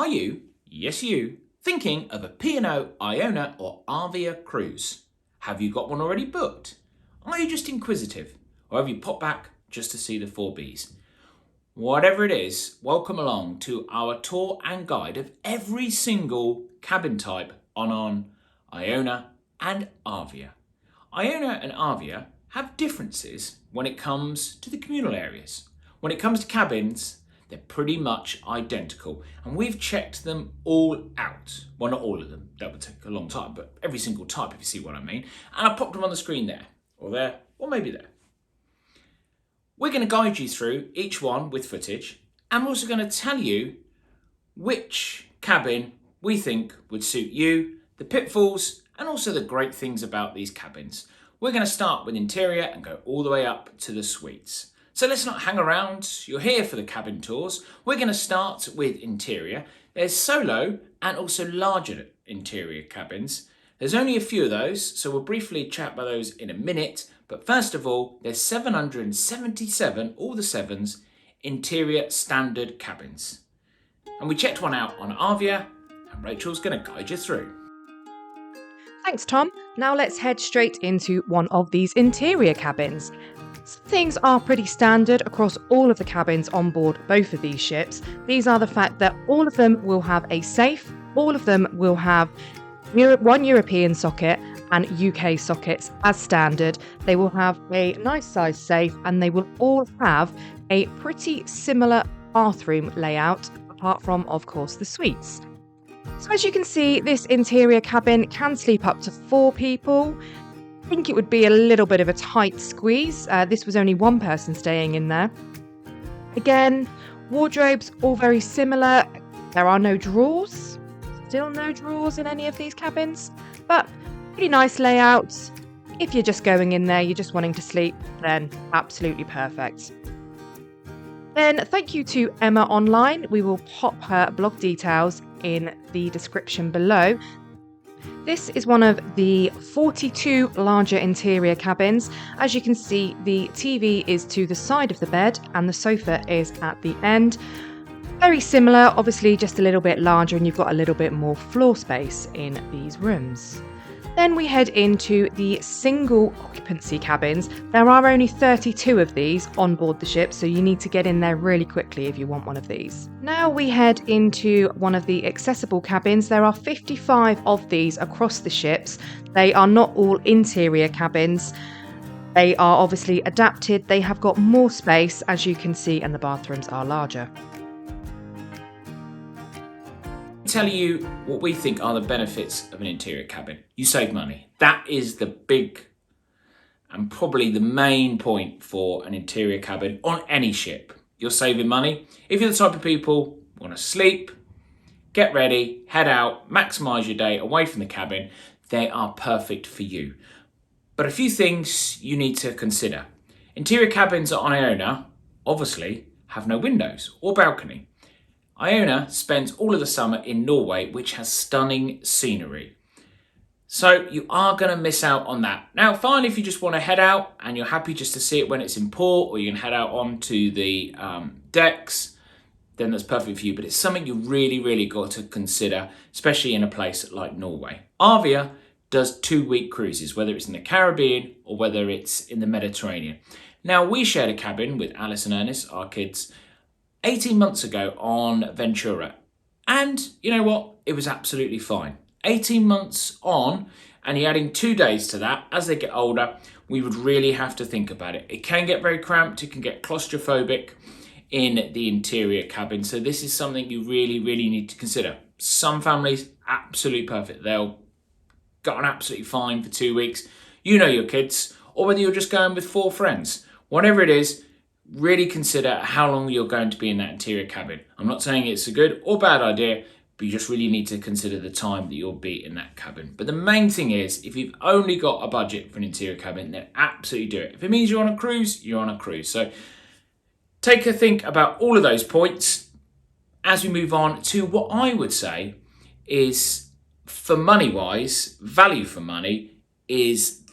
Are you, yes you, thinking of a P&O Iona or Arvia cruise? Have you got one already booked? Are you just inquisitive? Or have you popped back just to see the 4Bs? Whatever it is, welcome along to our tour and guide of every single cabin type on Iona and Arvia. Iona and Arvia have differences when it comes to the communal areas. When it comes to cabins, they're pretty much identical, and we've checked them all out. Well, not all of them, that would take a long time, but every single type, if you see what I mean. And I popped them on the screen there, or maybe there. We're going to guide you through each one with footage, and we're also going to tell you which cabin we think would suit you, the pitfalls, and also the great things about these cabins. We're going to start with interior and go all the way up to the suites. So let's not hang around. You're here for the cabin tours. We're going to start with interior. There's solo and also larger interior cabins. There's only a few of those, so we'll briefly chat about those in a minute. But first of all, there's 777, all the sevens, interior standard cabins. And we checked one out on Arvia, and Rachel's going to guide you through. Thanks, Tom. Now let's head straight into one of these interior cabins. Some things are pretty standard across all of the cabins on board both of these ships. These are the fact that all of them will have a safe, all of them will have one European socket and UK sockets as standard. They will have a nice size safe, and they will all have a pretty similar bathroom layout, apart from, of course, the suites. So as you can see, this interior cabin can sleep up to 4 people. I think it would be a little bit of a tight squeeze. This was only one person staying in there. Again, wardrobes all very similar. There are no drawers. Still no drawers in any of these cabins, but pretty nice layouts. If you're just going in there, you're just wanting to sleep, then absolutely perfect. Then thank you to Emma Online. We will pop her blog details in the description below. This is one of the 42 larger interior cabins. As you can see, the TV is to the side of the bed and the sofa is at the end. Very similar, obviously just a little bit larger, and you've got a little bit more floor space in these rooms. Then we head into the single occupancy cabins. There are only 32 of these on board the ship, so you need to get in there really quickly if you want one of these. Now we head into one of the accessible cabins. There are 55 of these across the ships. They are not all interior cabins. They are obviously adapted. They have got more space, as you can see, and the bathrooms are larger. Tell you what we think are the benefits of an interior cabin. You save money. That is the big and probably the main point for an interior cabin on any ship. You're saving money. If you're the type of people who want to sleep, get ready, head out, maximise your day away from the cabin, they are perfect for you. But a few things you need to consider. Interior cabins on Iona obviously have no windows or balcony. Iona spends all of the summer in Norway, which has stunning scenery. So you are going to miss out on that. Now, fine if you just want to head out and you're happy just to see it when it's in port, or you can head out onto the decks, then that's perfect for you. But it's something you really got to consider, especially in a place like Norway. Arvia does 2-week cruises, whether it's in the Caribbean or whether it's in the Mediterranean. Now, we shared a cabin with Alice and Ernest, our kids, 18 months ago on Ventura. And you know what? It was absolutely fine. 18 months on, and you're adding 2 days to that, as they get older, we would really have to think about it. It can get very cramped, it can get claustrophobic in the interior cabin. So this is something you really need to consider. Some families, absolutely perfect. They'll go on absolutely fine for 2 weeks. You know your kids, or whether you're just going with 4 friends. Whatever it is, really consider how long you're going to be in that interior cabin. I'm not saying it's a good or bad idea, but you just really need to consider the time that you'll be in that cabin. But the main thing is, if you've only got a budget for an interior cabin, then absolutely do it. If it means you're on a cruise, you're on a cruise. So take a think about all of those points as we move on to what I would say is, for money-wise, value for money, is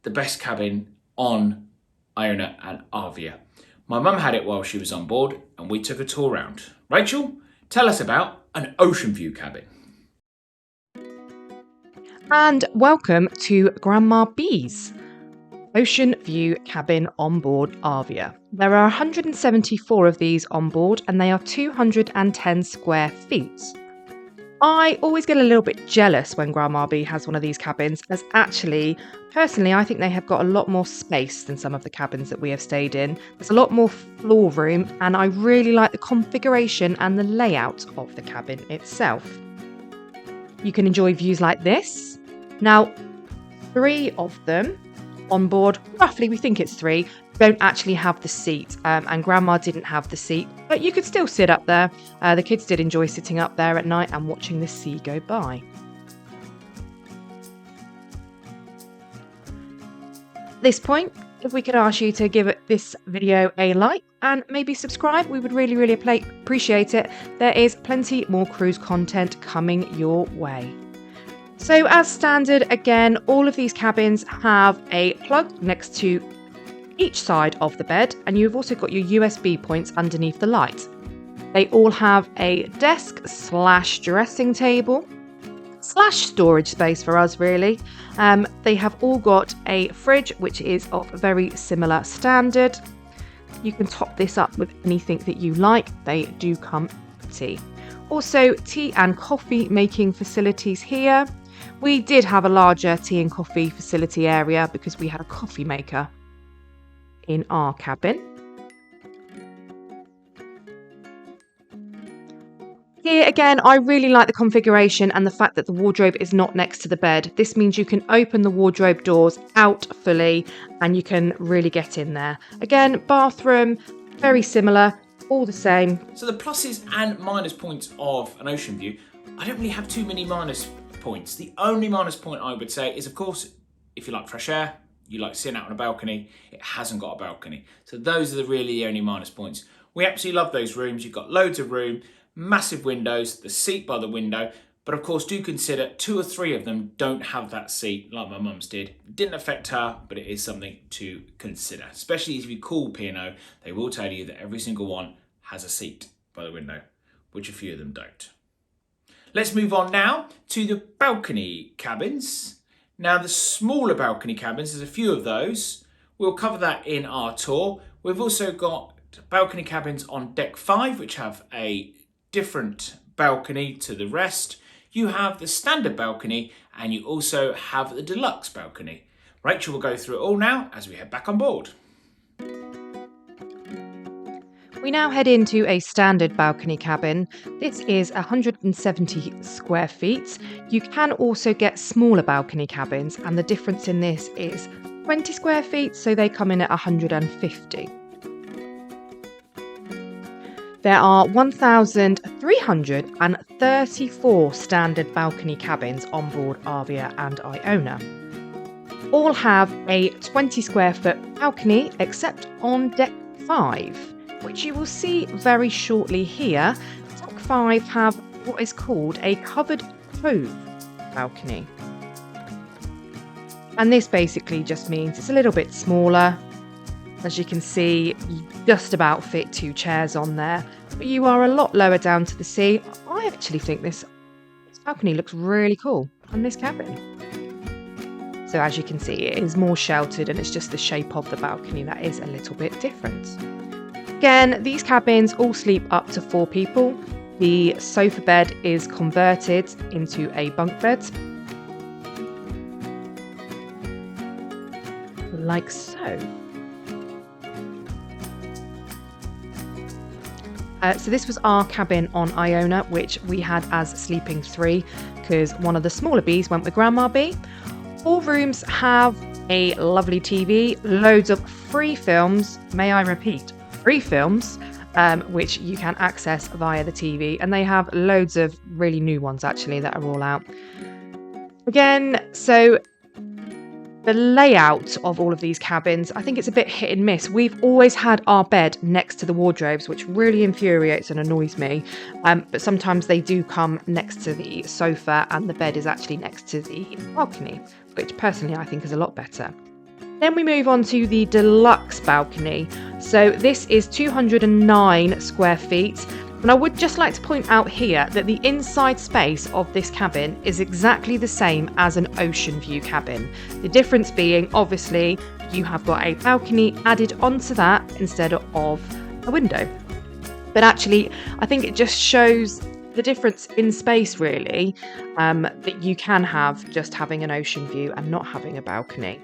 the best cabin on Iona and Arvia. My mum had it while she was on board, and we took a tour round. Rachel, tell us about an Oceanview cabin. And welcome to Grandma B's Oceanview cabin on board Arvia. There are 174 of these on board and they are 210 square feet. I always get a little bit jealous when Grandma B has one of these cabins, as actually, personally, I think they have got a lot more space than some of the cabins that we have stayed in. There's a lot more floor room, and I really like the configuration and the layout of the cabin itself. You can enjoy views like this. Now, 3 of them on board, roughly we think it's 3, don't actually have the seat, and Grandma didn't have the seat, but you could still sit up there. The kids did enjoy sitting up there at night and watching the sea go by. At this point, if we could ask you to give this video a like and maybe subscribe, we would really appreciate it. There is plenty more cruise content coming your way. So as standard, again, all of these cabins have a plug next to each side of the bed, and you've also got your USB points underneath the light. They all have a desk / dressing table / storage space for us, really. They have all got a fridge, which is of very similar standard. You can top this up with anything that you like. They do come empty. Also, tea and coffee making facilities here. We did have a larger tea and coffee facility area because we had a coffee maker in our cabin. Here again, I really like the configuration and the fact that the wardrobe is not next to the bed. This means you can open the wardrobe doors out fully and you can really get in there. Again, bathroom, very similar, all the same. So the pluses and minus points of an Oceanview, I don't really have too many minus points. The only minus point I would say is, of course, if you like fresh air, you like sitting out on a balcony, it hasn't got a balcony. So those are really the only minus points. We absolutely love those rooms. You've got loads of room, massive windows, the seat by the window, but of course do consider 2 or 3 of them don't have that seat like my mum's did. It didn't affect her, but it is something to consider. Especially if you call P&O, they will tell you that every single one has a seat by the window, which a few of them don't. Let's move on now to the balcony cabins. Now the smaller balcony cabins, there's a few of those. We'll cover that in our tour. We've also got balcony cabins on deck 5, which have a different balcony to the rest. You have the standard balcony and you also have the deluxe balcony. Rachel will go through it all now as we head back on board. We now head into a standard balcony cabin. This is 170 square feet. You can also get smaller balcony cabins, and the difference in this is 20 square feet, so they come in at 150. There are 1,334 standard balcony cabins on board Arvia and Iona. All have a 20 square foot balcony except on deck 5. Which you will see very shortly here. Deck 5 have what is called a covered cove balcony. And this basically just means it's a little bit smaller. As you can see, you just about fit 2 chairs on there, but you are a lot lower down to the sea. I actually think this balcony looks really cool on this cabin. So as you can see, it is more sheltered and it's just the shape of the balcony that is a little bit different. Again, these cabins all sleep up to 4 people. The sofa bed is converted into a bunk bed. Like so. So this was our cabin on Iona, which we had as sleeping 3 because one of the smaller Bs went with Grandma B. All rooms have a lovely TV, loads of free films, may I repeat, free films, which you can access via the TV, and they have loads of really new ones actually that are all out. Again, so the layout of all of these cabins, I think it's a bit hit and miss. We've always had our bed next to the wardrobes, which really infuriates and annoys me, but sometimes they do come next to the sofa and the bed is actually next to the balcony, which personally I think is a lot better. Then we move on to the deluxe balcony. So this is 209 square feet. And I would just like to point out here that the inside space of this cabin is exactly the same as an Oceanview cabin. The difference being, obviously, you have got a balcony added onto that instead of a window. But actually, I think it just shows the difference in space, really, that you can have just having an ocean view and not having a balcony.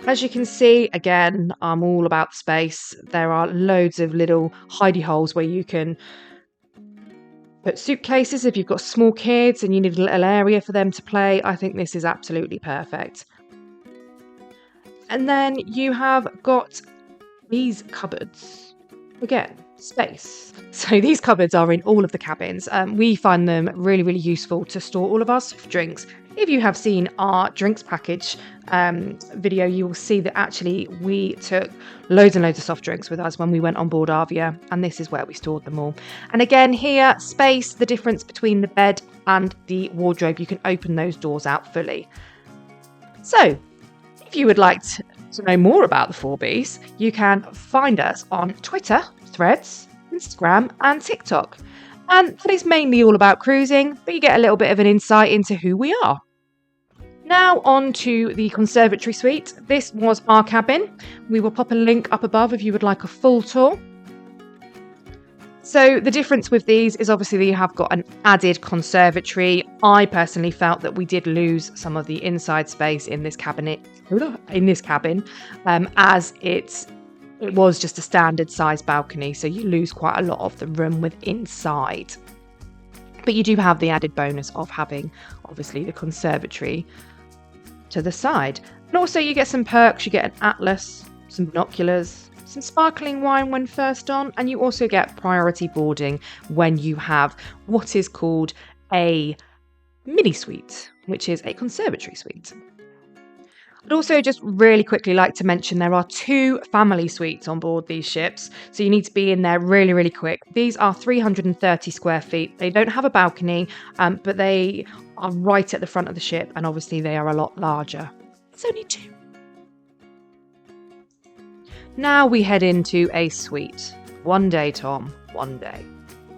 As you can see, again, I'm all about space. There are loads of little hidey holes where you can put suitcases if you've got small kids and you need a little area for them to play. I think this is absolutely perfect. And then you have got these cupboards. Again, space. So these cupboards are in all of the cabins. We find them really, really useful to store all of our soft drinks. If you have seen our drinks package video, you will see that actually we took loads and loads of soft drinks with us when we went on board Arvia, and this is where we stored them all. And again here, space, the difference between the bed and the wardrobe, you can open those doors out fully. So if you would like to know more about the 4Bs, you can find us on Twitter, Threads, Instagram and TikTok. And that is mainly all about cruising, but you get a little bit of an insight into who we are. Now on to the conservatory suite. This was our cabin. We will pop a link up above if you would like a full tour. So the difference with these is obviously that you have got an added conservatory. I personally felt that we did lose some of the inside space in this cabin, as it was just a standard size balcony, so you lose quite a lot of the room with inside. But you do have the added bonus of having obviously the conservatory to the side. And also you get some perks, you get an atlas, some binoculars, some sparkling wine when first on, and you also get priority boarding when you have what is called a mini suite, which is a conservatory suite. I'd also just really quickly like to mention there are 2 family suites on board these ships, so you need to be in there really, really quick. These are 330 square feet. They don't have a balcony, but they are right at the front of the ship, and obviously they are a lot larger. It's only 2. Now we head into a suite. One day, Tom, one day.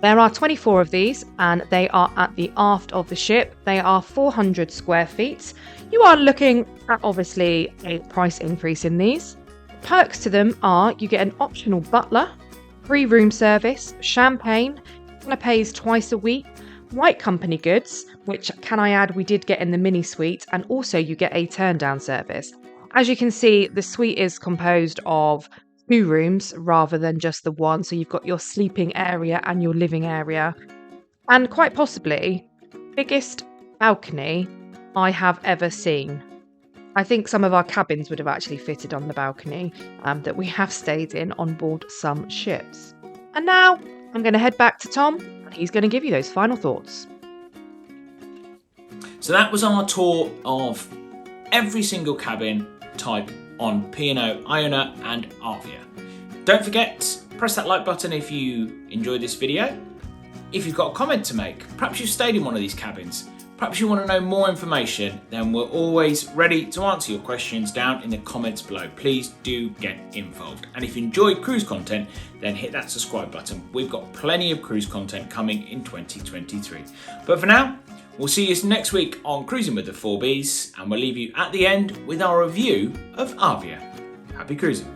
There are 24 of these, and they are at the aft of the ship. They are 400 square feet. You are looking at obviously a price increase in these. Perks to them are you get an optional butler, free room service, champagne, canapes twice a week, white company goods, which, can I add, we did get in the mini suite, and also you get a turn down service. As you can see, the suite is composed of 2 rooms rather than just the one, so you've got your sleeping area and your living area, and quite possibly biggest balcony I have ever seen. I think some of our cabins would have actually fitted on the balcony that we have stayed in on board some ships. And now I'm going to head back to Tom, and he's going to give you those final thoughts. So that was our tour of every single cabin type on P&O Iona and Arvia. Don't forget, press that like button if you enjoyed this video. If you've got a comment to make, perhaps you've stayed in one of these cabins, perhaps you want to know more information, then we're always ready to answer your questions down in the comments below. Please do get involved. And if you enjoyed cruise content, then hit that subscribe button. We've got plenty of cruise content coming in 2023. But for now, we'll see you next week on Cruising with the 4Bs, and we'll leave you at the end with our review of Arvia. Happy cruising.